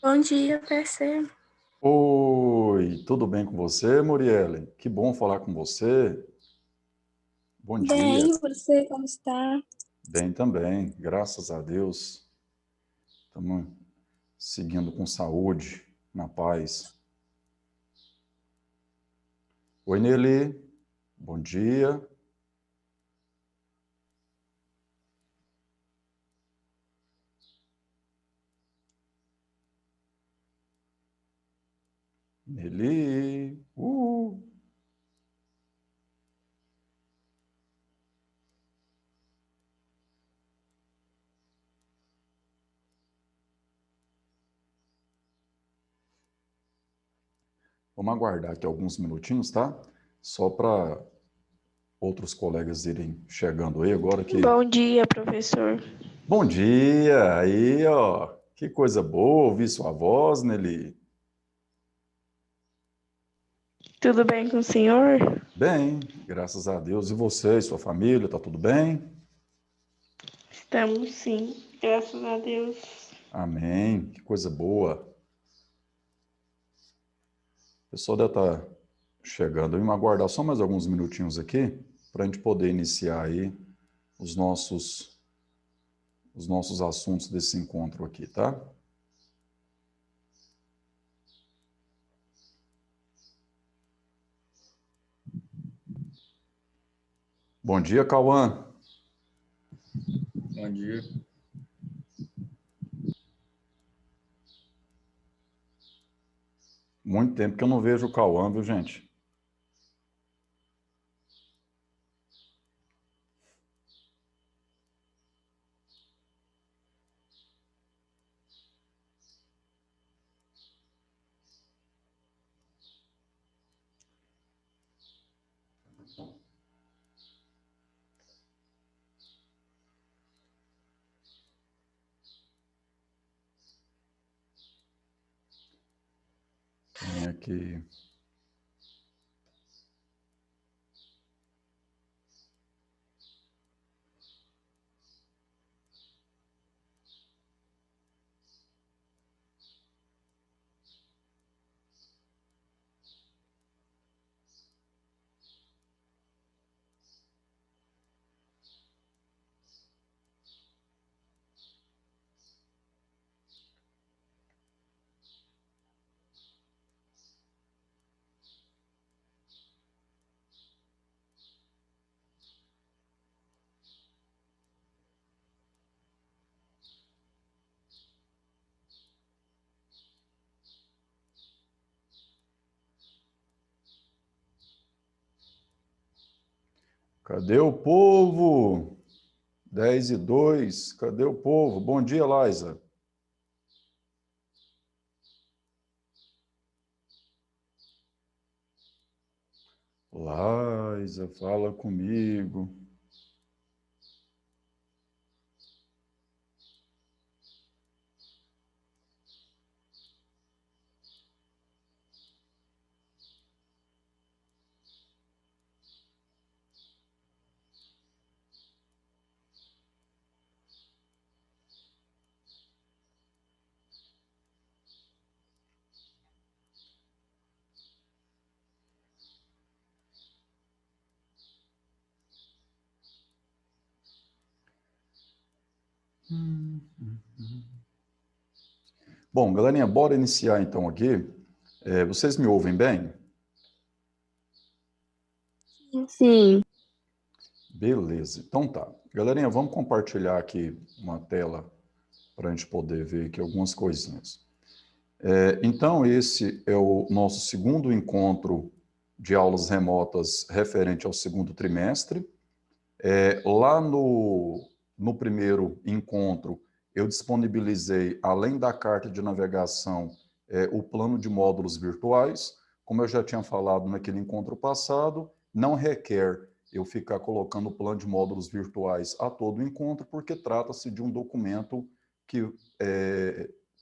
Bom dia, PC. Oi, tudo bem com você, Murielle? Que bom falar com você. Bom dia. Bem, e você como está? Bem também, graças a Deus. Estamos seguindo com saúde, na paz. Oi, Nelly. Bom dia. Nelly. Vamos aguardar aqui alguns minutinhos, tá? Só para outros colegas irem chegando aí agora que... Bom dia, professor. Bom dia! Aí, ó. Que coisa boa ouvir sua voz, Nelly. Tudo bem com o senhor? Bem, graças a Deus. E você e sua família, tá tudo bem? Estamos sim, graças a Deus. Amém. Que coisa boa. O pessoal deve estar chegando. Vamos aguardar só mais alguns minutinhos aqui para a gente poder iniciar aí os nossos assuntos desse encontro aqui, tá? Bom dia, Cauã. Bom dia. Muito tempo que eu não vejo o Cauã, viu, gente? Vem aqui. Cadê o povo? 10:02. Cadê o povo? Bom dia, Laisa. Laisa, fala comigo. Bom, galerinha, bora iniciar então aqui. Vocês me ouvem bem? Sim. Beleza, então tá. Galerinha, vamos compartilhar aqui uma tela para a gente poder ver aqui algumas coisinhas. Então, esse é o nosso segundo encontro de aulas remotas referente ao segundo trimestre. Lá no primeiro encontro, eu disponibilizei, além da carta de navegação, o plano de módulos virtuais. Como eu já tinha falado naquele encontro passado, não requer eu ficar colocando o plano de módulos virtuais a todo encontro, porque trata-se de um documento que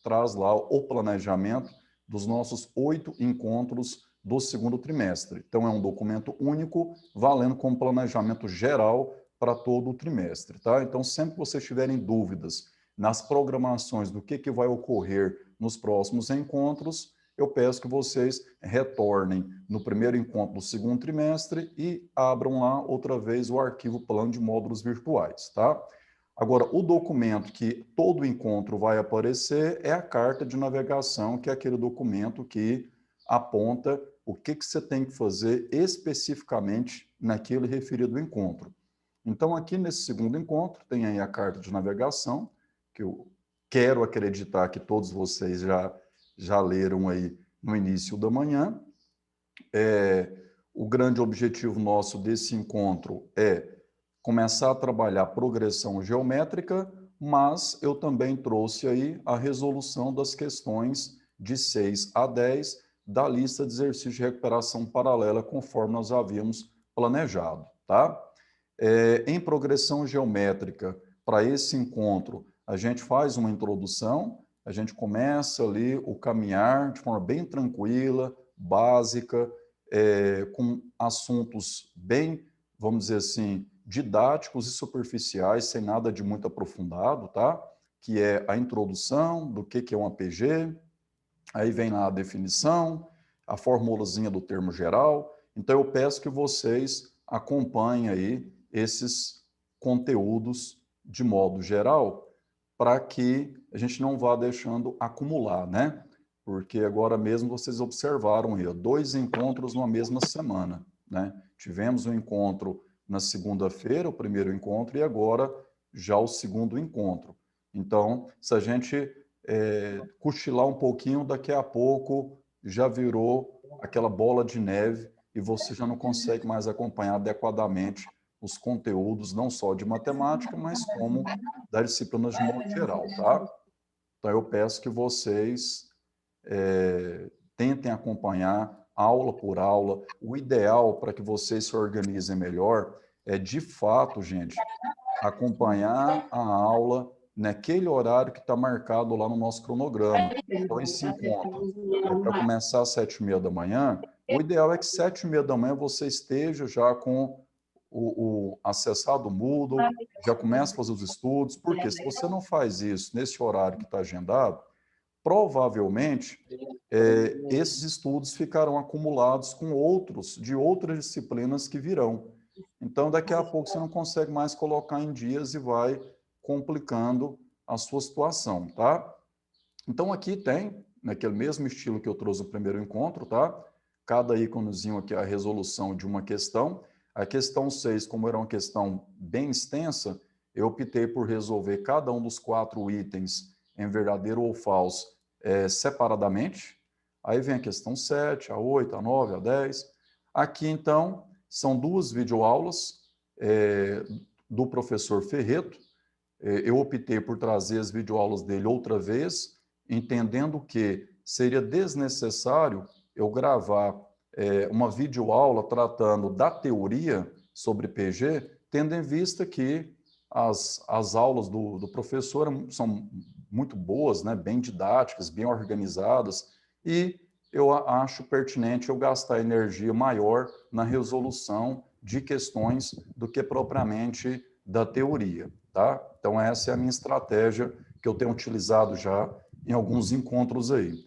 traz lá o planejamento dos nossos 8 encontros do segundo trimestre. Então, é um documento único, valendo como planejamento geral para todo o trimestre, tá? Então, sempre que vocês tiverem dúvidas nas programações do que vai ocorrer nos próximos encontros, eu peço que vocês retornem no primeiro encontro do segundo trimestre e abram lá outra vez o arquivo plano de módulos virtuais, tá? Agora, o documento que todo encontro vai aparecer é a carta de navegação, que é aquele documento que aponta o que você tem que fazer especificamente naquele referido encontro. Então, aqui nesse segundo encontro, tem aí a carta de navegação, que eu quero acreditar que todos vocês já leram aí no início da manhã. O grande objetivo nosso desse encontro é começar a trabalhar progressão geométrica, mas eu também trouxe aí a resolução das questões de 6 a 10 da lista de exercícios de recuperação paralela, conforme nós havíamos planejado, tá? Em progressão geométrica, para esse encontro, a gente faz uma introdução, a gente começa ali o caminhar de forma bem tranquila, básica, com assuntos bem, vamos dizer assim, didáticos e superficiais, sem nada de muito aprofundado, tá? Que é a introdução do que é um APG, aí vem lá a definição, a formulazinha do termo geral. Então, eu peço que vocês acompanhem aí esses conteúdos de modo geral, para que a gente não vá deixando acumular, né? Porque agora mesmo vocês observaram aí, 2 encontros numa mesma semana, né? Tivemos um encontro na segunda-feira, o primeiro encontro, e agora já o segundo encontro. Então, se a gente cochilar um pouquinho, daqui a pouco já virou aquela bola de neve e você já não consegue mais acompanhar adequadamente os conteúdos, não só de matemática, mas como das disciplinas de modo geral, tá? Então, eu peço que vocês tentem acompanhar aula por aula. O ideal para que vocês se organizem melhor é, de fato, gente, acompanhar a aula naquele horário que está marcado lá no nosso cronograma. Então, esse encontro é para começar às 7h30 da manhã. O ideal é que 7h30 da manhã você esteja já com o acessado Moodle, já comece a fazer os estudos, porque se você não faz isso nesse horário que está agendado, provavelmente esses estudos ficarão acumulados com outros, de outras disciplinas que virão. Então, daqui a pouco você não consegue mais colocar em dias e vai complicando a sua situação, tá? Então, aqui tem, naquele mesmo estilo que eu trouxe no primeiro encontro, tá? Cada íconezinho aqui é a resolução de uma questão. A questão 6, como era uma questão bem extensa, eu optei por resolver cada um dos 4 itens em verdadeiro ou falso separadamente. Aí vem a questão 7, a 8, a 9, a 10. Aqui, então, são 2 videoaulas do professor Ferreto. Eu optei por trazer as videoaulas dele outra vez, entendendo que seria desnecessário eu gravar uma videoaula tratando da teoria sobre PG, tendo em vista que as aulas do professor são muito boas, né, bem didáticas, bem organizadas, e eu acho pertinente eu gastar energia maior na resolução de questões do que propriamente da teoria, tá? Então, essa é a minha estratégia que eu tenho utilizado já em alguns encontros aí.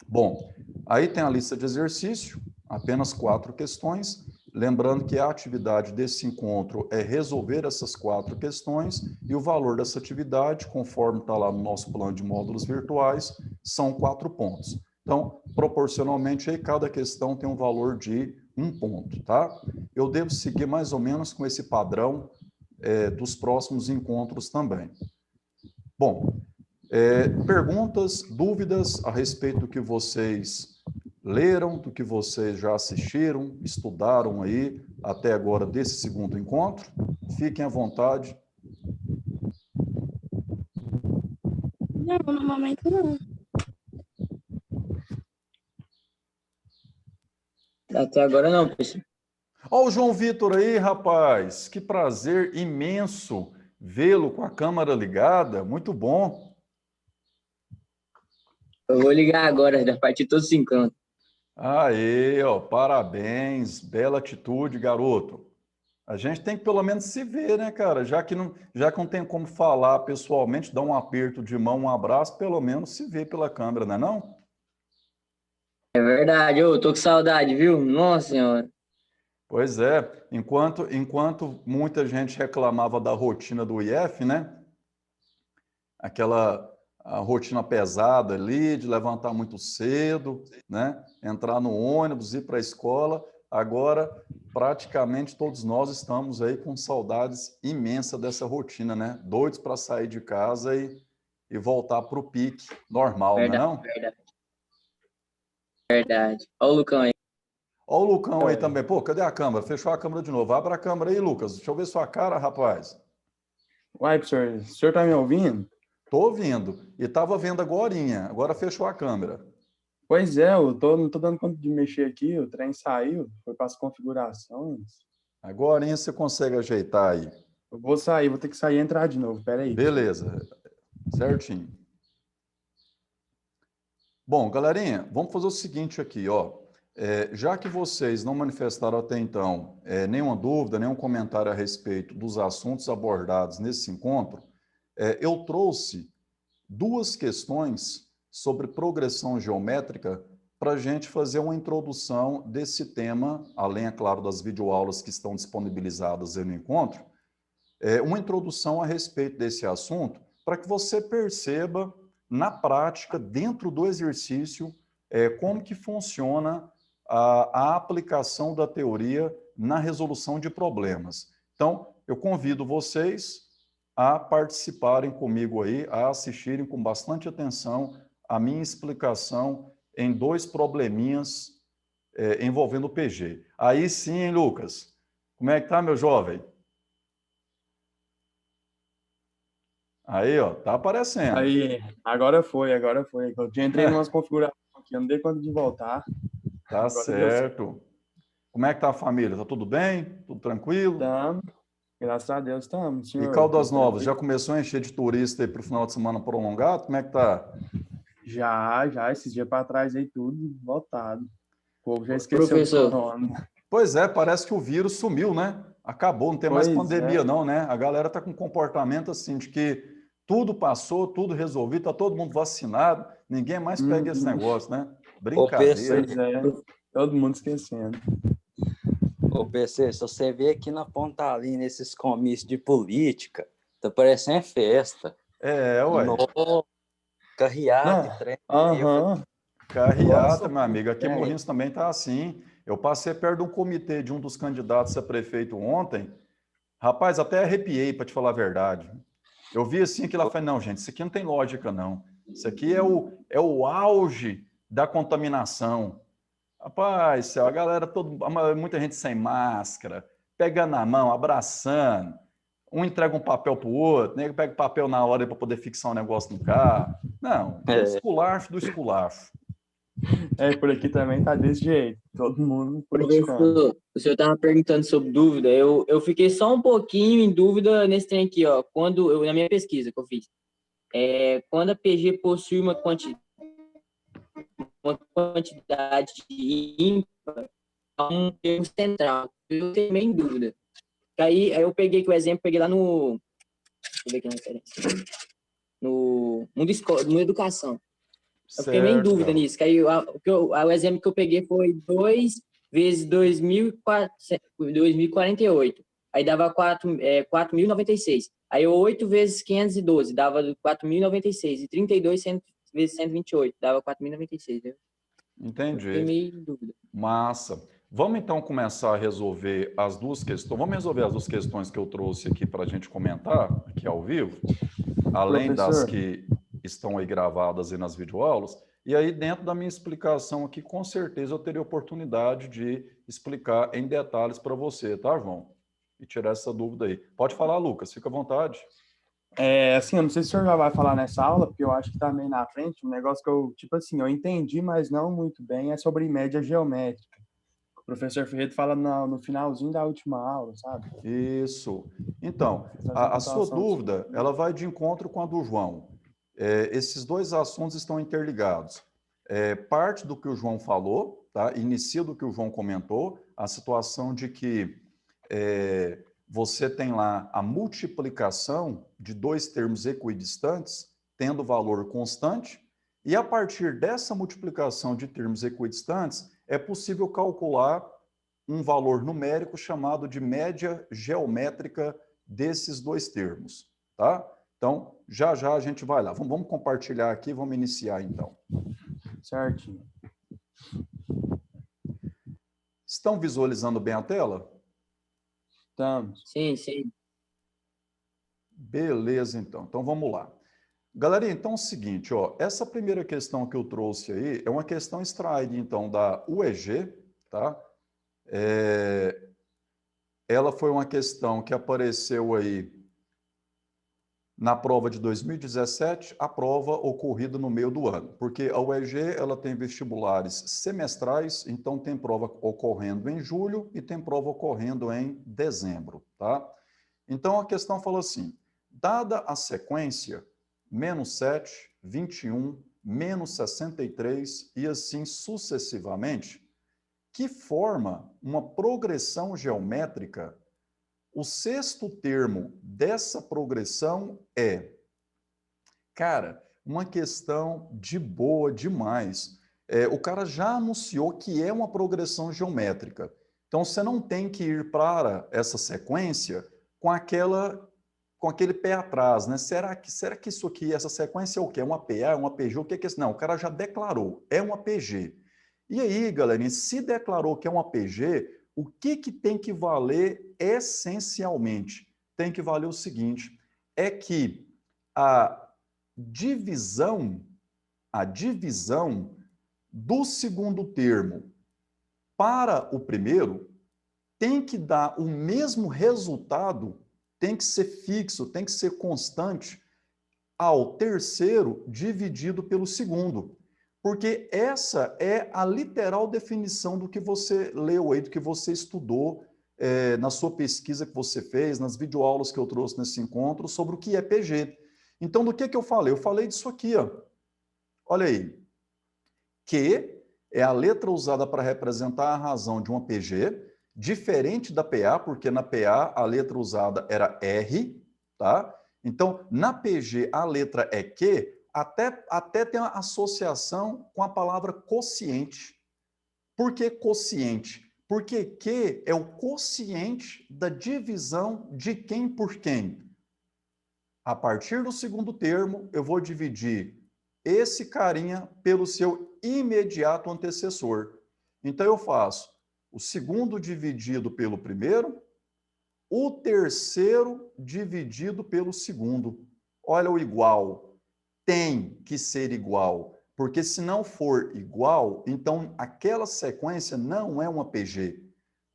Bom, aí tem a lista de exercício, apenas 4 questões. Lembrando que a atividade desse encontro é resolver essas 4 questões e o valor dessa atividade, conforme está lá no nosso plano de módulos virtuais, são 4 pontos. Então, proporcionalmente, aí cada questão tem um valor de 1 ponto, tá? Eu devo seguir mais ou menos com esse padrão dos próximos encontros também. Bom, perguntas, dúvidas a respeito do que vocês leram, do que vocês já assistiram, estudaram aí até agora desse segundo encontro? Fiquem à vontade. Não, no momento não. Até agora não, professor. Ó, o João Vitor aí, rapaz. Que prazer imenso vê-lo com a câmera ligada. Muito bom. Eu vou ligar agora, a partir de todos os encontros. Aê, ó, parabéns. Bela atitude, garoto. A gente tem que pelo menos se ver, né, cara? Já que não tem como falar pessoalmente, dar um aperto de mão, um abraço, pelo menos se ver pela câmera, não é não? É verdade, eu tô com saudade, viu? Nossa Senhora. Pois é, enquanto muita gente reclamava da rotina do IF, né? A rotina pesada ali, de levantar muito cedo, né? Entrar no ônibus, ir para a escola. Agora, praticamente todos nós estamos aí com saudades imensas dessa rotina, né? Doidos para sair de casa e voltar para o pique normal, não é Verdade, não? verdade, verdade. Olha o Lucão aí. Olha o Lucão aí também. Pô, cadê a câmera? Fechou a câmera de novo. Abra a câmera aí, Lucas. Deixa eu ver sua cara, rapaz. Uai, professor, o senhor tá me ouvindo? Tô ouvindo. E estava vendo agorinha. Agora fechou a câmera. Pois é, não tô dando conta de mexer aqui, o trem saiu, foi para as configurações. Agorinha você consegue ajeitar aí. Eu vou sair, vou ter que sair e entrar de novo, pera aí. Beleza. Certinho. Bom, galerinha, vamos fazer o seguinte aqui, ó. Já que vocês não manifestaram até então nenhuma dúvida, nenhum comentário a respeito dos assuntos abordados nesse encontro, eu trouxe duas questões sobre progressão geométrica para a gente fazer uma introdução desse tema, além, é claro, das videoaulas que estão disponibilizadas aí no encontro, uma introdução a respeito desse assunto, para que você perceba na prática, dentro do exercício, como que funciona a aplicação da teoria na resolução de problemas. Então, eu convido vocês a participarem comigo aí, a assistirem com bastante atenção a minha explicação em dois probleminhas envolvendo o PG. Aí sim, hein, Lucas? Como é que tá, meu jovem? Aí, ó, tá aparecendo. Aí, agora foi. Eu entrei em umas configurações aqui, eu não dei conta de voltar. Tá Agora deu certo. certo. Como é que tá a família? Tá tudo bem? Tudo tranquilo? Tamo, graças a Deus, estamos, E senhor. Caldas Tudo Novas, já tranquilo? começou a encher de turista aí para o final de semana prolongado? Como é que tá? Já, esses dias para trás aí tudo lotado. O povo já esqueceu do Professor, corona. Pois é, parece que o vírus sumiu, né? Acabou, não tem mais Pois pandemia é. não, né? A galera tá com um comportamento assim de que tudo passou, tudo resolvido, tá todo mundo vacinado, ninguém mais pega esse negócio, né? Ô, PC, Brincadeira. Pois é, todo mundo esquecendo. se você vê aqui na Ponta Linda esses comícios de política, tá parecendo festa. Ué. No carreata e trem. Aham. Carreata, meu amigo. Aqui em É. Morrinhos também tá assim. Eu passei perto de um comitê de um dos candidatos a prefeito ontem. Rapaz, até arrepiei, para te falar a verdade. Eu vi assim aquilo lá e falei, não, gente, isso aqui não tem lógica, não. Isso aqui é o auge da contaminação. Rapaz, a galera, muita gente sem máscara, pegando na mão, abraçando. Um entrega um papel para o outro, né? Pega o papel na hora para poder fixar um negócio no carro. Não, esculacho do esculacho. Por aqui também tá desse jeito. Todo mundo politicando. professor, o senhor estava perguntando sobre dúvida. Eu fiquei só um pouquinho em dúvida nesse trem aqui, ó. Na minha pesquisa que eu fiz. Quando a PG possui uma quantidade ímpar, há um termo central. Eu tenho meio em dúvida. Aí eu peguei que o exemplo, peguei lá no. Deixa eu ver aqui na referência. No Mundo Educação. Eu fiquei meio em dúvida nisso. Que aí, o exemplo que eu peguei foi 2 vezes 2048. Aí dava 4.096. Aí 8 vezes 512 dava 4.096. E 32 vezes 128 dava 4.096. Entendi. Eu fiquei meio em dúvida. Massa. Vamos então começar a resolver as duas questões. Vamos resolver as duas questões que eu trouxe aqui para a gente comentar, aqui ao vivo, além das que estão aí gravadas aí nas videoaulas. E aí, dentro da minha explicação aqui, com certeza eu teria oportunidade de explicar em detalhes para você, tá, João? E tirar essa dúvida aí. Pode falar, Lucas, fica à vontade. Assim, eu não sei se o senhor já vai falar nessa aula, porque eu acho que tá meio na frente, um negócio que eu, tipo assim, eu entendi, mas não muito bem, é sobre média geométrica. O professor Ferreira fala no finalzinho da última aula, sabe? Isso. Então, a sua dúvida, ela vai de encontro com a do João. Esses dois assuntos estão interligados. Parte do que o João falou, tá? Inicia do que o João comentou, a situação de que você tem lá a multiplicação de dois termos equidistantes, tendo valor constante, e a partir dessa multiplicação de termos equidistantes, é possível calcular um valor numérico chamado de média geométrica desses dois termos, tá? Então, já já a gente vai lá. Vamos compartilhar aqui, vamos iniciar então. Certinho. Estão visualizando bem a tela? Estamos. Sim, sim. Beleza, então. Então, vamos lá. Galera, então é o seguinte, ó, essa primeira questão que eu trouxe aí é uma questão extraída, então, da UEG, tá? Ela foi uma questão que apareceu aí na prova de 2017, a prova ocorrida no meio do ano, porque a UEG ela tem vestibulares semestrais, então tem prova ocorrendo em julho e tem prova ocorrendo em dezembro, tá? Então a questão falou assim, dada a sequência -7, 21, -63 e assim sucessivamente, que forma uma progressão geométrica, o sexto termo dessa progressão é, cara, uma questão de boa demais. O cara já anunciou que é uma progressão geométrica. Então, você não tem que ir para essa sequência com aquele pé atrás, né? Será que isso aqui, essa sequência é o quê? É uma PA, é uma PG? O que é isso? Não, o cara já declarou, é uma PG. E aí, galerinha, se declarou que é uma PG, o que tem que valer essencialmente? Tem que valer o seguinte, é que a divisão do segundo termo para o primeiro tem que dar o mesmo resultado, tem que ser fixo, tem que ser constante ao terceiro dividido pelo segundo. Porque essa é a literal definição do que você leu aí, do que você estudou na sua pesquisa que você fez, nas videoaulas que eu trouxe nesse encontro, sobre o que é PG. Então, do que eu falei? Eu falei disso aqui, ó. Olha aí. Q é a letra usada para representar a razão de uma PG, diferente da PA, porque na PA a letra usada era R, tá? Então, na PG a letra é Q, até tem uma associação com a palavra quociente. Por que quociente? Porque Q é o quociente da divisão de quem por quem. A partir do segundo termo, eu vou dividir esse carinha pelo seu imediato antecessor. Então, eu faço o segundo dividido pelo primeiro, o terceiro dividido pelo segundo. Olha o igual. Tem que ser igual, porque se não for igual, então aquela sequência não é uma PG.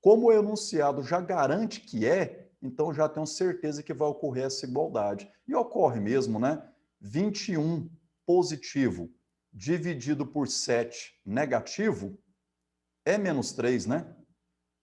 Como o enunciado já garante que é, então já tenho certeza que vai ocorrer essa igualdade. E ocorre mesmo, né? 21 positivo dividido por 7 negativo é -3, né?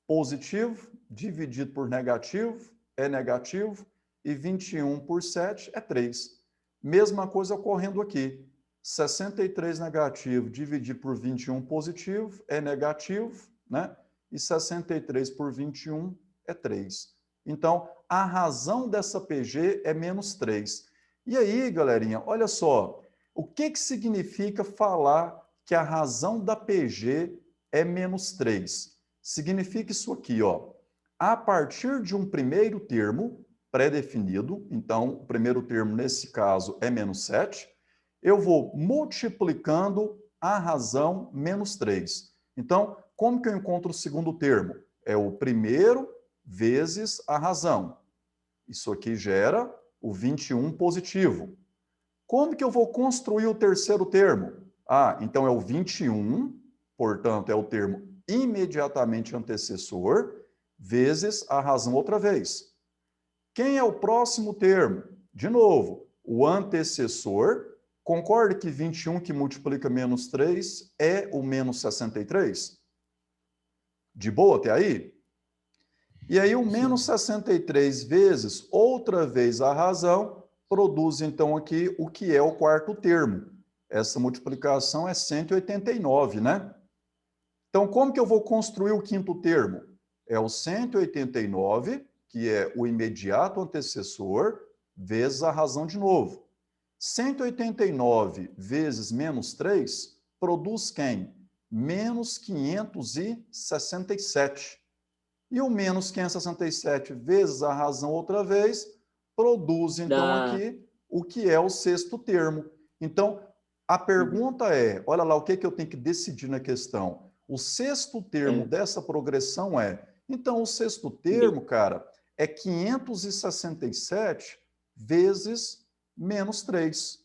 Positivo dividido por negativo é negativo e 21 por 7 é 3. Mesma coisa ocorrendo aqui. 63 negativo dividido por 21 positivo é negativo, né? E 63 por 21 é 3. Então, a razão dessa PG é -3. E aí, galerinha, olha só. O que significa falar que a razão da PG é -3? Significa isso aqui, ó. A partir de um primeiro termo pré-definido, então o primeiro termo nesse caso é -7, eu vou multiplicando a razão -3. Então, como que eu encontro o segundo termo? É o primeiro vezes a razão. Isso aqui gera o 21 positivo. Como que eu vou construir o terceiro termo? Então é o 21, portanto é o termo imediatamente antecessor, vezes a razão outra vez. Quem é o próximo termo? De novo, o antecessor. Concorda que 21 que multiplica -3 é o -63? De boa até aí? E aí o -63 vezes outra vez a razão produz então aqui o que é o quarto termo. Essa multiplicação é 189, né? Então como que eu vou construir o quinto termo? É o 189, que é o imediato antecessor, vezes a razão de novo. 189 vezes menos 3 produz quem? Menos 567. E o menos 567 vezes a razão outra vez produz, então, aqui o que é o sexto termo. Então, a pergunta é, olha lá o que eu tenho que decidir na questão. O sexto termo dessa progressão então, o sexto termo, cara, é 567 vezes menos 3.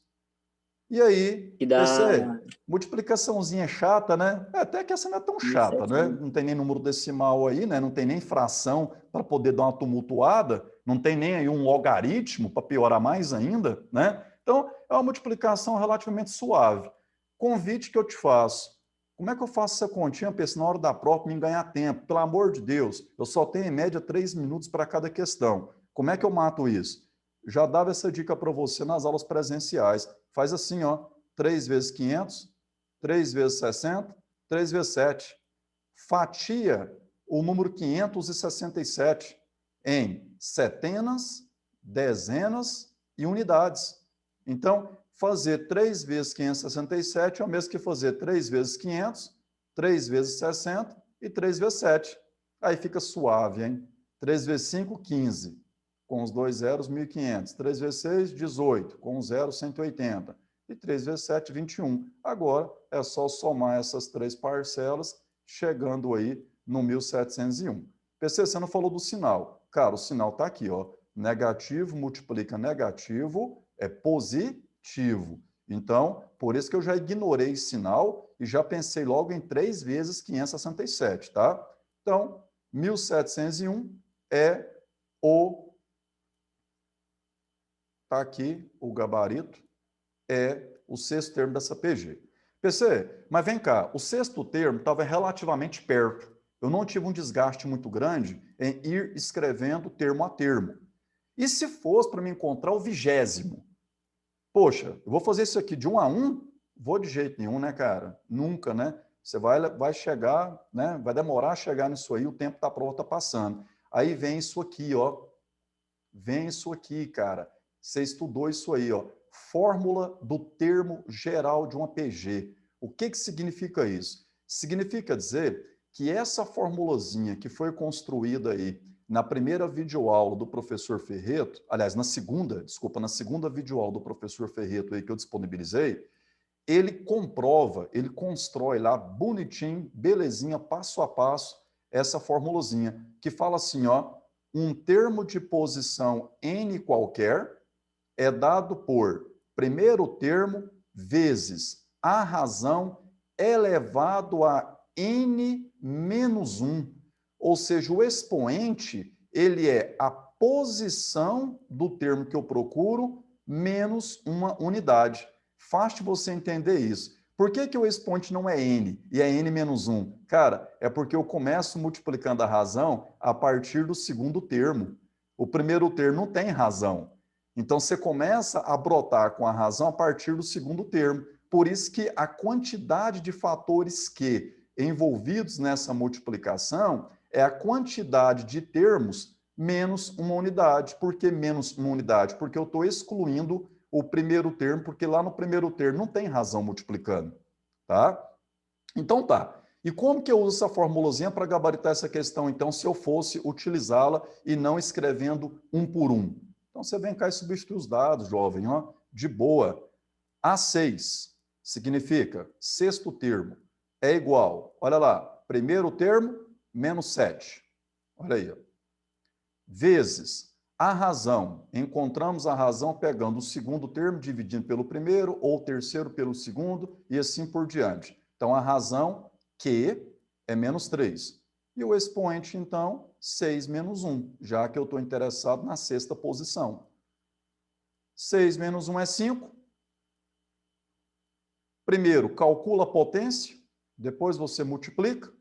E aí, PC, multiplicaçãozinha chata, né? Até que essa não é tão chata, né? Não tem nem número decimal aí, né? Não tem nem fração para poder dar uma tumultuada, não tem nem aí um logaritmo para piorar mais ainda, né? Então, é uma multiplicação relativamente suave. Convite que eu te faço. Como é que eu faço essa continha, PC, na hora da prova, para me ganhar tempo? Pelo amor de Deus, eu só tenho, em média, 3 minutos para cada questão. Como é que eu mato isso? Já dava essa dica para você nas aulas presenciais. Faz assim, ó, 3 vezes 500, 3 vezes 60, 3 vezes 7. Fatia o número 567 em centenas, dezenas e unidades. Então, fazer 3 vezes 567 é o mesmo que fazer 3 vezes 500, 3 vezes 60 e 3 vezes 7. Aí fica suave, hein? 3 vezes 5, 15. Com os 2 zeros, 1.500. 3 vezes 6, 18. Com 0, 180. E 3 vezes 7, 21. Agora, é só somar essas 3 parcelas, chegando aí no 1.701. PC, você não falou do sinal. Cara, o sinal está aqui, ó. Negativo multiplica negativo é positivo. Então, por isso que eu já ignorei sinal e já pensei logo em 3 vezes 567, tá? Então, 1.701 é o... Está aqui o gabarito, é o sexto termo dessa PG. PC, mas vem cá, o sexto termo estava relativamente perto. Eu não tive um desgaste muito grande em ir escrevendo termo a termo. E se fosse para me encontrar o 20º? Poxa, eu vou fazer isso aqui de 1 a 1? Vou de jeito nenhum, né, cara? Nunca, né? Você vai chegar, né? Vai demorar a chegar nisso aí, o tempo da prova está passando. Aí vem isso aqui, ó. Vem isso aqui, cara. Você estudou isso aí, ó. Fórmula do termo geral de uma PG. O que significa isso? Significa dizer que essa formulazinha que foi construída aí na primeira videoaula do professor Ferreto, aliás, na segunda videoaula do professor Ferreto aí que eu disponibilizei, ele comprova, ele constrói lá bonitinho, belezinha, passo a passo, essa formulazinha, que fala assim, ó, um termo de posição n qualquer é dado por primeiro termo vezes a razão elevado a n menos 1. Ou seja, o expoente, ele é a posição do termo que eu procuro menos uma unidade. Fácil de você entender isso. Por que o expoente não é n e é n menos 1? Cara, é porque eu começo multiplicando a razão a partir do segundo termo. O primeiro termo não tem razão. Então, você começa a brotar com a razão a partir do segundo termo. Por isso que a quantidade de fatores que envolvidos nessa multiplicação é a quantidade de termos menos uma unidade. Por que menos uma unidade? Porque eu estou excluindo o primeiro termo, porque lá no primeiro termo não tem razão multiplicando. Tá? Então tá. E como que eu uso essa formulazinha para gabaritar essa questão, então, se eu fosse utilizá-la e não escrevendo um por um? Então, você vem cá e substitui os dados, jovem, ó, de boa. A6 significa sexto termo é igual, olha lá, primeiro termo menos 7. Olha aí, ó. Vezes a razão. Encontramos a razão pegando o segundo termo, dividindo pelo primeiro, ou o terceiro pelo segundo, e assim por diante. Então, a razão que é menos 3. E o expoente, então, 6 menos 1, já que eu estou interessado na sexta posição. 6 menos 1 é 5. Primeiro, calcula a potência, depois você multiplica.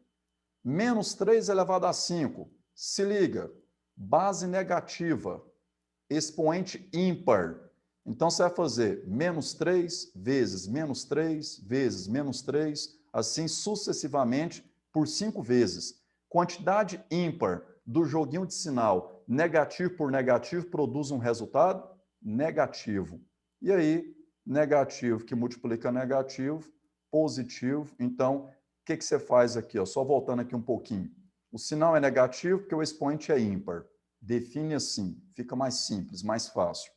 Menos 3 elevado a 5. Se liga, base negativa, expoente ímpar. Então, você vai fazer menos 3 vezes menos 3 vezes menos 3, assim sucessivamente por 5 vezes. quantidade ímpar do joguinho de sinal negativo por negativo produz um resultado negativo. E aí, negativo que multiplica negativo, positivo. Então, o que você faz aqui? Ó? Só voltando aqui um pouquinho. O sinal é negativo porque o expoente é ímpar. Define assim, fica mais simples, mais fácil.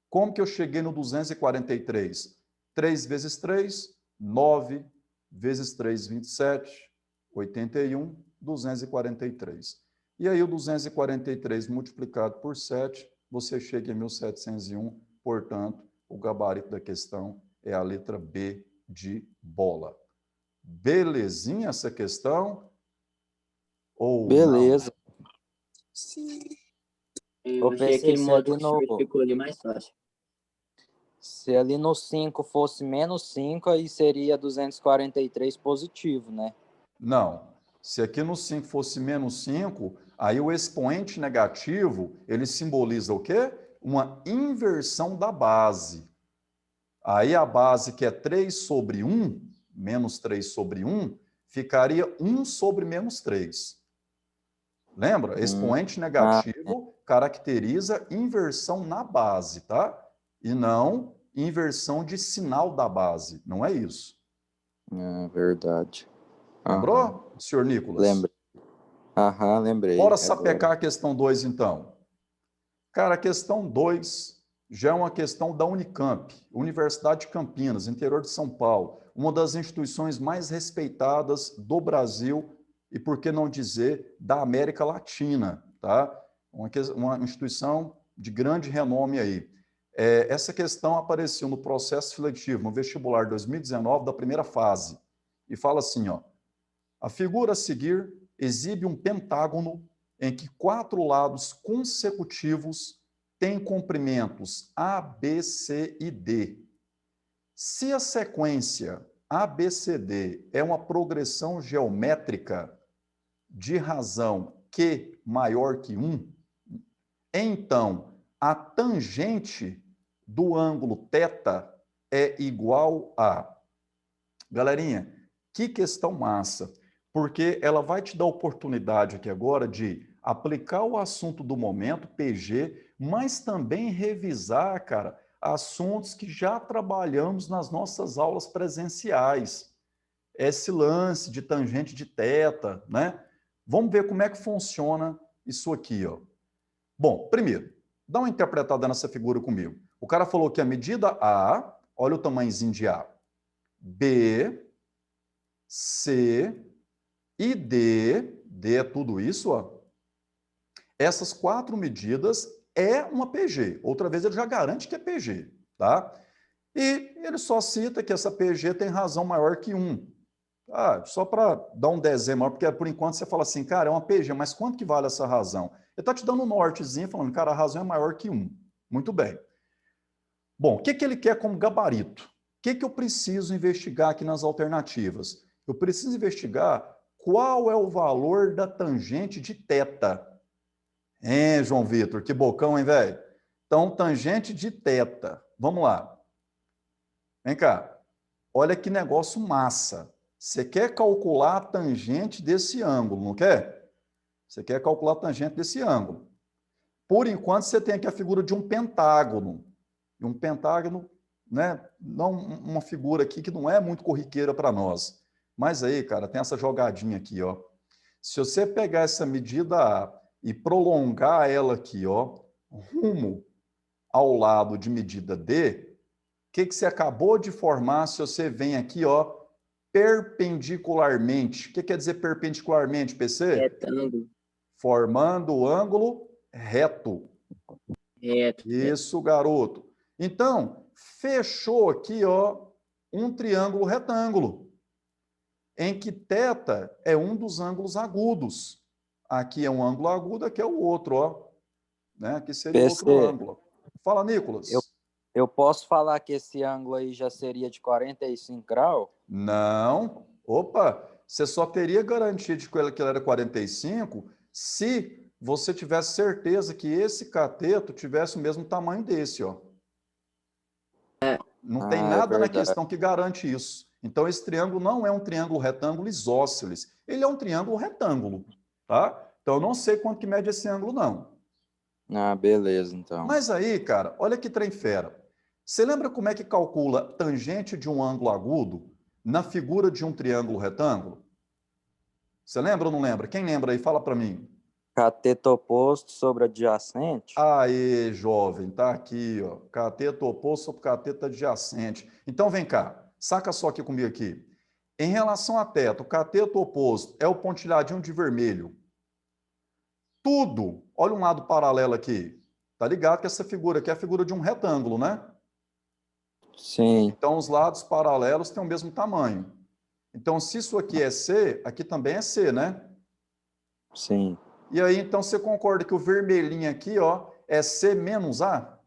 Como que eu cheguei no 243? 3 vezes 3, 9, vezes 3, 27, 81, 243. E aí o 243 multiplicado por 7, você chega em 1701, portanto, o gabarito da questão é a letra B de bola. Belezinha essa questão? Ou Beleza. Eu Ô, achei PC, aquele se modo ali que o senhor no, explicou ali mais fácil. se ali no 5 fosse menos 5, aí seria 243 positivo, né? não? Se aqui no 5 fosse menos 5, aí o expoente negativo, ele simboliza o quê? Uma inversão da base. Aí a base, que é 3 sobre 1, menos 3 sobre 1, ficaria 1 sobre menos 3. Lembra? Expoente negativo caracteriza inversão na base, tá? E não inversão de sinal da base. Não é isso. Verdade. Lembrou, senhor Nicolas? Lembrei. Lembrei. Bora agora. sapecar a questão 2, então. Cara, a questão 2 já é uma questão da Unicamp, Universidade de Campinas, interior de São Paulo, uma das instituições mais respeitadas do Brasil e, por que não dizer, da América Latina, tá? Uma instituição de grande renome aí. Essa questão apareceu no processo seletivo, no vestibular 2019, da primeira fase, e fala assim, ó, a figura a seguir exibe um pentágono em que 4 lados consecutivos têm comprimentos A, B, C e D. Se a sequência ABCD é uma progressão geométrica de razão Q maior que 1, então a tangente do ângulo θ é igual a... Galerinha, que questão massa! Porque ela vai te dar a oportunidade aqui agora de aplicar o assunto do momento, PG, mas também revisar, cara, assuntos que já trabalhamos nas nossas aulas presenciais. Esse lance de tangente de θ, né? Vamos ver como é que funciona isso aqui, ó. Bom, primeiro, dá uma interpretada nessa figura comigo. O cara falou que a medida A, olha o tamanhozinho de A, B, C e D é tudo isso, ó. Essas 4 medidas é uma PG. Outra vez ele já garante que é PG, tá? E ele só cita que essa PG tem razão maior que 1. Só para dar um desenho maior, porque por enquanto você fala assim, cara, é uma PG, mas quanto que vale essa razão? Ele está te dando um nortezinho, falando, cara, a razão é maior que 1. Muito bem. Bom, o que ele quer como gabarito? O que eu preciso investigar aqui nas alternativas? Eu preciso investigar qual é o valor da tangente de θ. João Vitor, que bocão, hein, velho? Então, tangente de θ. Vamos lá. Vem cá. Olha que negócio massa. Você quer calcular a tangente desse ângulo, não quer? Você quer calcular a tangente desse ângulo. Por enquanto, você tem aqui a figura de um pentágono. E um pentágono, né? Não uma figura aqui que não é muito corriqueira para nós. Mas aí, cara, tem essa jogadinha aqui, ó. Se você pegar essa medida A e prolongar ela aqui, ó, rumo ao lado de medida D, o que você acabou de formar se você vem aqui, ó, perpendicularmente? O que quer dizer perpendicularmente, PC? Retângulo. Formando o ângulo reto. Reto. Isso, garoto. Então, fechou aqui, ó, um triângulo retângulo, em que θ é um dos ângulos agudos. Aqui é um ângulo agudo, aqui é o outro, ó. Né? Aqui seria PC, outro ângulo. Fala, Nicolas. Eu posso falar que esse ângulo aí já seria de 45 graus? Não. Opa, você só teria garantia de que ele era 45 se você tivesse certeza que esse cateto tivesse o mesmo tamanho desse, ó. Não tem nada na questão que garante isso. Então, esse triângulo não é um triângulo retângulo isósceles. Ele é um triângulo retângulo. tá? Então, eu não sei quanto que mede esse ângulo, não. Ah, beleza, então. Mas aí, cara, olha que trem fera. Você lembra como é que calcula tangente de um ângulo agudo na figura de um triângulo retângulo? Você lembra ou não lembra? Quem lembra aí? Fala para mim. Cateto oposto sobre adjacente? Aê, jovem, tá aqui, ó. Cateto oposto sobre cateto adjacente. Então, vem cá. Saca só aqui comigo aqui. Em relação a teto, o cateto oposto é o pontilhadinho de vermelho. Tudo, olha um lado paralelo aqui. Tá ligado que essa figura aqui é a figura de um retângulo, né? Sim, Então, os lados paralelos têm o mesmo tamanho. Então, se isso aqui é C, aqui também é C, né? sim. E aí, então, você concorda que o vermelhinho aqui, ó, é C menos A?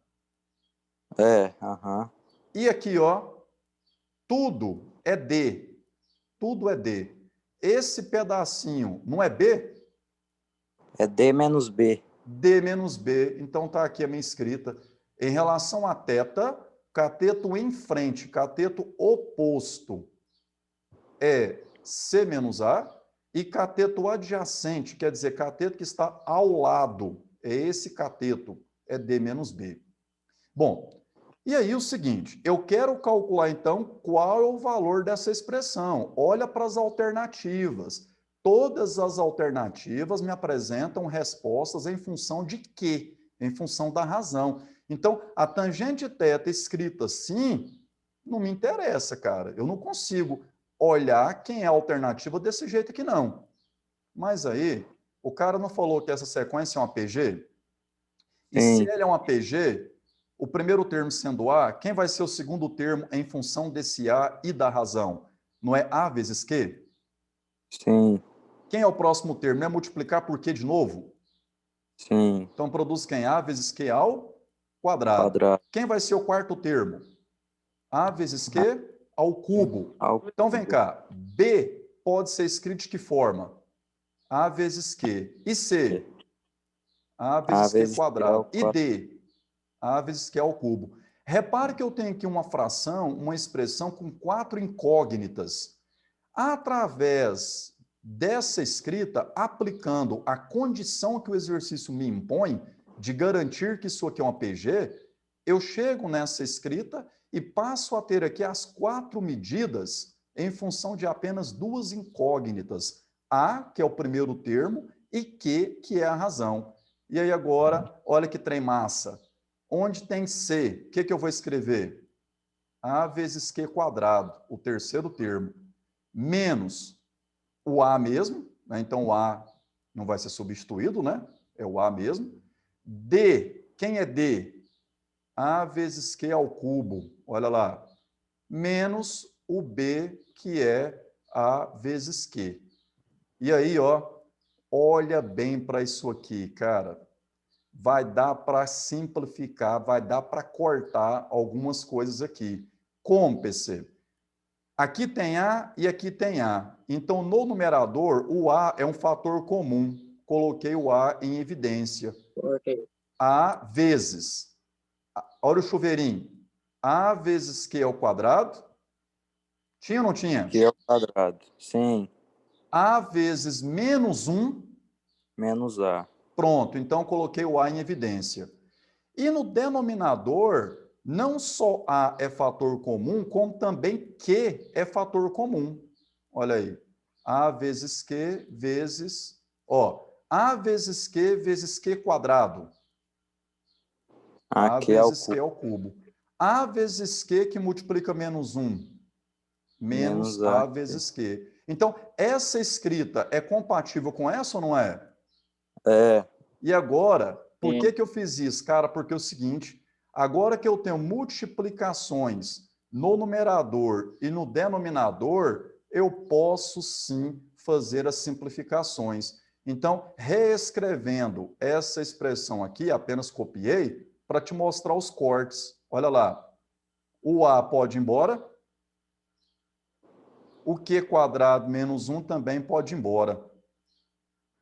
É, aham. E aqui, ó, tudo é D. Tudo é D. Esse pedacinho não é B? É D menos B. D menos B. Então, tá aqui a minha escrita. Em relação a θ, cateto em frente, cateto oposto é C menos A, e cateto adjacente, quer dizer, cateto que está ao lado, é esse cateto, é D menos B. Bom, e aí o seguinte, eu quero calcular então qual é o valor dessa expressão. Olha para as alternativas. Todas as alternativas me apresentam respostas em função de quê? Em função da razão. Então, a tangente θ escrita assim, não me interessa, cara. Eu não consigo olhar quem é a alternativa desse jeito aqui, não. Mas aí, o cara não falou que essa sequência é uma PG? E Sim. se ela é uma PG, o primeiro termo sendo A, quem vai ser o segundo termo em função desse A e da razão? Não é A vezes Q? Sim, Quem é o próximo termo? Não é multiplicar por Q de novo? sim. Então, produz quem? A vezes Q ao quadrado. Quadrado. Quem vai ser o quarto termo? A vezes Q ao cubo. Ao Então, vem cubo. cá. B pode ser escrito de que forma? A vezes Q. E C? A vezes Q vezes Q quadrado. ao E D? A vezes Q ao cubo. Repare que eu tenho aqui uma fração, uma expressão com 4 incógnitas. Através dessa escrita, aplicando a condição que o exercício me impõe, de garantir que isso aqui é uma PG, eu chego nessa escrita e passo a ter aqui as 4 medidas em função de apenas 2 incógnitas. A, que é o primeiro termo, e Q, que é a razão. E aí agora, olha que trem massa. Onde tem C, o que eu vou escrever? A vezes Q quadrado, o terceiro termo, menos o A mesmo, né? Então o A não vai ser substituído, né? É o A mesmo. D, quem é D? A vezes Q ao cubo, olha lá, menos o B, que é A vezes Q. E aí, ó, olha bem para isso aqui, cara. Vai dar para simplificar, vai dar para cortar algumas coisas aqui. Como, PC? Aqui tem A e aqui tem A. Então, no numerador, o A é um fator comum. Coloquei o A em evidência. Ok. A vezes. Olha o chuveirinho. A vezes Q ao quadrado. Tinha ou não tinha? Q ao quadrado. Sim, A vezes menos 1. menos A. Pronto, então coloquei o A em evidência. E no denominador, não só A é fator comum, como também Q é fator comum. Olha aí. A vezes Q vezes... Ó, A vezes Q quadrado. A Q ao vezes Q cubo. ao cubo. A vezes Q que multiplica menos 1. Menos Menos A A. vezes Q. Então, essa escrita é compatível com essa ou não é? É, E agora, por Sim. que eu fiz isso? Cara, porque é o seguinte, agora que eu tenho multiplicações no numerador e no denominador, eu posso sim fazer as simplificações. Então, reescrevendo essa expressão aqui, apenas copiei, para te mostrar os cortes. Olha lá, o A pode ir embora, o Q quadrado menos 1 também pode ir embora.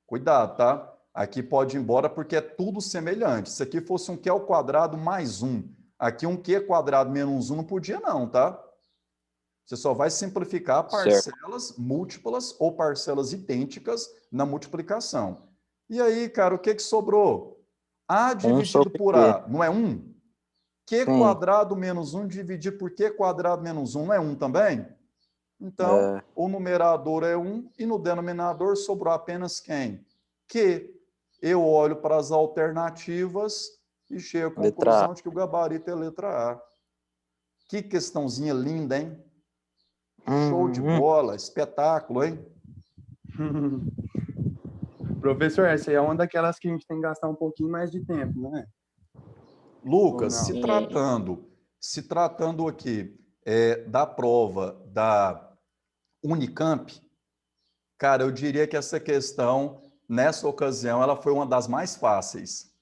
Cuidado, tá? Aqui pode ir embora porque é tudo semelhante. Se aqui fosse um Q ao quadrado mais 1, aqui um Q quadrado menos 1 não podia não, tá? Você só vai simplificar parcelas múltiplas ou parcelas idênticas na multiplicação. E aí, cara, o que sobrou? A dividido por A, não é 1? Q quadrado menos 1 dividido por Q quadrado menos 1, não é 1 também? Então, o numerador é 1 e no denominador sobrou apenas quem? Q. Eu olho para as alternativas e chego à conclusão de que o gabarito é a letra A. Que questãozinha linda, hein? Show de bola, espetáculo, hein? Professor, essa aí é uma daquelas que a gente tem que gastar um pouquinho mais de tempo, né? Lucas, se tratando aqui da prova da Unicamp, cara, eu diria que essa questão, nessa ocasião, ela foi uma das mais fáceis.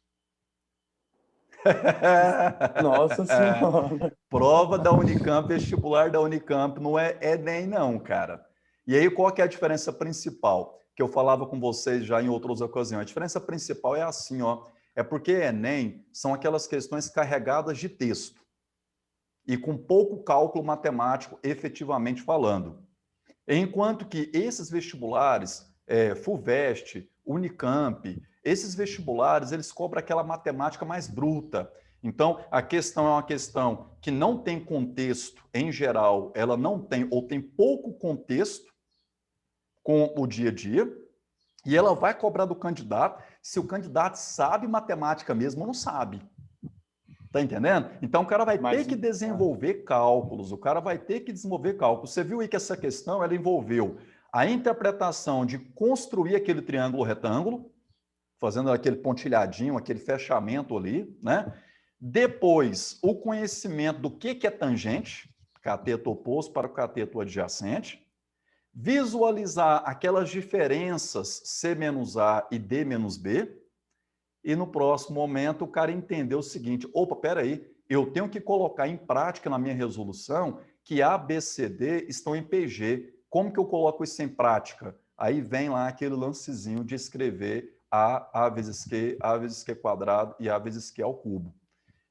Nossa Senhora! Prova da Unicamp, vestibular da Unicamp, não é Enem não, cara. E aí, qual que é a diferença principal? Que eu falava com vocês já em outras ocasiões. A diferença principal é assim, ó. É porque Enem são aquelas questões carregadas de texto e com pouco cálculo matemático, efetivamente falando. Enquanto que esses vestibulares, FUVEST, Unicamp, esses vestibulares, eles cobram aquela matemática mais bruta. Então, a questão é uma questão que não tem contexto, em geral, ela não tem, ou tem pouco contexto com o dia a dia, e ela vai cobrar do candidato se o candidato sabe matemática mesmo ou não sabe. Tá entendendo? Então, o cara vai ter que desenvolver cálculos, o cara vai ter que desenvolver cálculos. Você viu aí que essa questão, ela envolveu a interpretação de construir aquele triângulo retângulo, fazendo aquele pontilhadinho, aquele fechamento ali, né? Depois, o conhecimento do que é tangente, cateto oposto para o cateto adjacente, visualizar aquelas diferenças C menos A e D menos B, e no próximo momento o cara entendeu o seguinte, opa, peraí, eu tenho que colocar em prática na minha resolução que A, B, C, D estão em PG. Como que eu coloco isso em prática? Aí vem lá aquele lancezinho de escrever A vezes Q quadrado e A vezes Q ao cubo.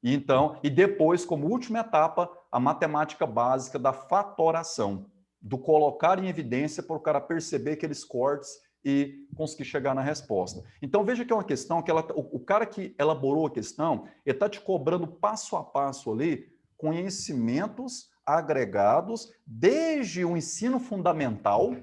E então, e depois, como última etapa, a matemática básica da fatoração, do colocar em evidência para o cara perceber aqueles cortes e conseguir chegar na resposta. Então, veja que é uma questão que o cara que elaborou a questão, ele está te cobrando passo a passo ali conhecimentos agregados desde o ensino fundamental,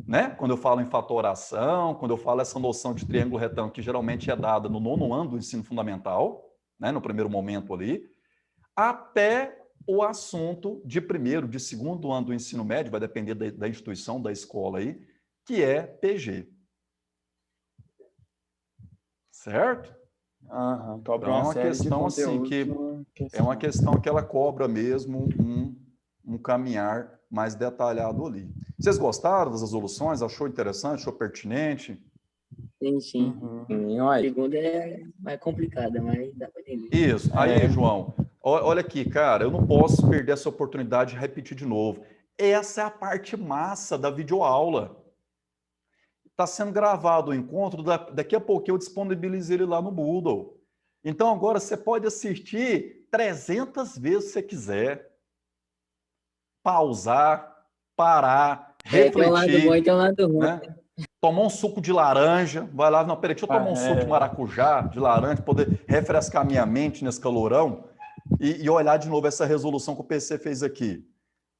né? Quando eu falo em fatoração, quando eu falo essa noção de triângulo retângulo, que geralmente é dada no 9º ano do ensino fundamental, né? No primeiro momento ali, até o assunto de 1º, de 2º ano do ensino médio, vai depender da instituição, da escola aí, que é PG. Certo? Cobra então, uma é uma série questão de assim que é uma questão que ela cobra mesmo um caminhar mais detalhado ali. Vocês gostaram das resoluções? Achou interessante? Achou pertinente? Sim, sim. A segunda é mais complicada, mas dá para entender. Isso. Aí, João, olha aqui, cara, eu não posso perder essa oportunidade de repetir de novo. Essa é a parte massa da videoaula. Está sendo gravado o encontro, daqui a pouco eu disponibilizo ele lá no Moodle. Então, agora você pode assistir 300 vezes se você quiser. Pausar, parar, refletir. Tem um lado bom e tem um lado ruim. Né? Tomar um suco de laranja, vai lá, não, peraí, deixa eu tomar um suco de maracujá, de laranja, para poder refrescar minha mente nesse calorão e olhar de novo essa resolução que o PC fez aqui.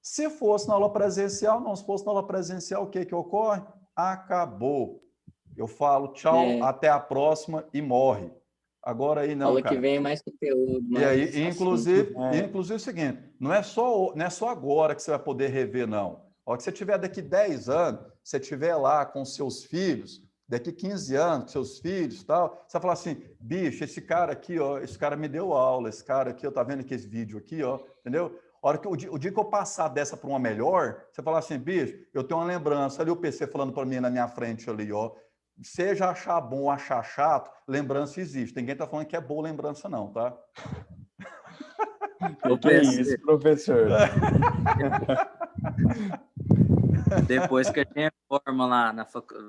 Se fosse na aula presencial, não, se fosse na aula presencial, o que ocorre? Acabou. Eu falo tchau, até a próxima e morre. Agora aí não, aula cara. que vem é mais conteúdo. E aí, inclusive é o seguinte, não é só agora que você vai poder rever, não. A hora que você tiver daqui 10 anos, você estiver lá com seus filhos, daqui 15 anos, com seus filhos e tal, você vai falar assim, bicho, esse cara aqui, ó, esse cara me deu aula, esse cara aqui, eu tá vendo aqui esse vídeo aqui, ó, entendeu? A hora que o dia que eu passar dessa para uma melhor, você fala assim, bicho, eu tenho uma lembrança, ali o PC falando para mim na minha frente ali, ó, seja achar bom ou achar chato, lembrança existe. Ninguém tá falando que é boa lembrança não, tá? O que é isso, professor? Depois que a gente forma lá na faculdade,